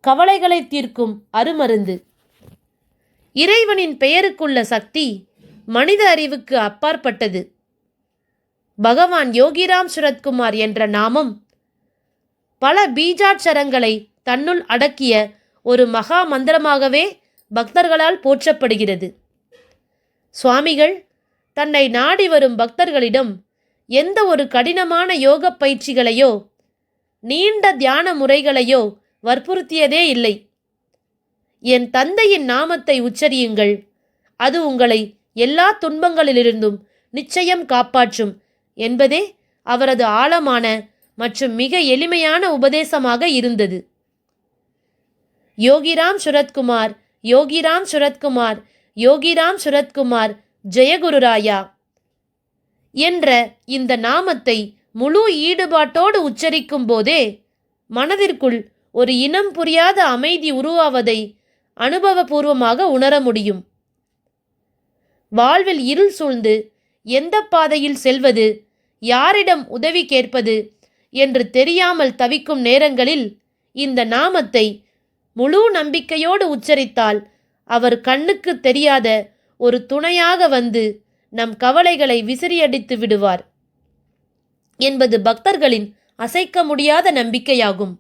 கவலைகளை தீர்க்கும் அருமருந்து. இறைவனின் பெயருக்குள்ள சக்தி மனித அறிவுக்கு அப்பாற்பட்டது. பகவான் யோகிராம் சுரத்குமார் என்ற நாமம் பல பீஜாட்சரங்களை தன்னுள் அடக்கிய ஒரு மகா மந்திரமாகவே பக்தர்களால் போற்றப்படுகிறது. சுவாமிகள் தன்னை நாடி வரும் பக்தர்களிடம் எந்த ஒரு கடினமான யோக பயிற்சிகளையோ நீண்ட தியான முறைகளையோ வற்புறுத்தியதே இல்லை. என் தந்தையின் நாமத்தை உச்சரியுங்கள், அது உங்களை எல்லா துன்பங்களிலிருந்தும் நிச்சயம் காப்பாற்றும் என்பதே அவரது ஆழமான மற்றும் மிக எளிமையான உபதேசமாக இருந்தது. யோகிராம் சுரத்குமார், யோகிராம் சுரத்குமார், யோகிராம் சுரத்குமார், ஜெயகுருராயா என்ற இந்த நாமத்தை முழு ஈடுபாட்டோடு உச்சரிக்கும் போதே மனதிற்குள் ஒரு இனம் புரியாத அமைதி உருவாவதை அனுபவபூர்வமாக உணர முடியும். வாழ்வில் இருள் சூழ்ந்து எந்த பாதையில் செல்வது, யாரிடம் உதவி கேட்பது என்று தெரியாமல் தவிக்கும் நேரங்களில் இந்த நாமத்தை முழு நம்பிக்கையோடு உச்சரித்தால் அவர் கண்ணுக்கு தெரியாத ஒரு துணையாக வந்து நம் கவலைகளை விசிறியடித்து விடுவார் என்பது பக்தர்களின் அசைக்க முடியாத நம்பிக்கையாகும்.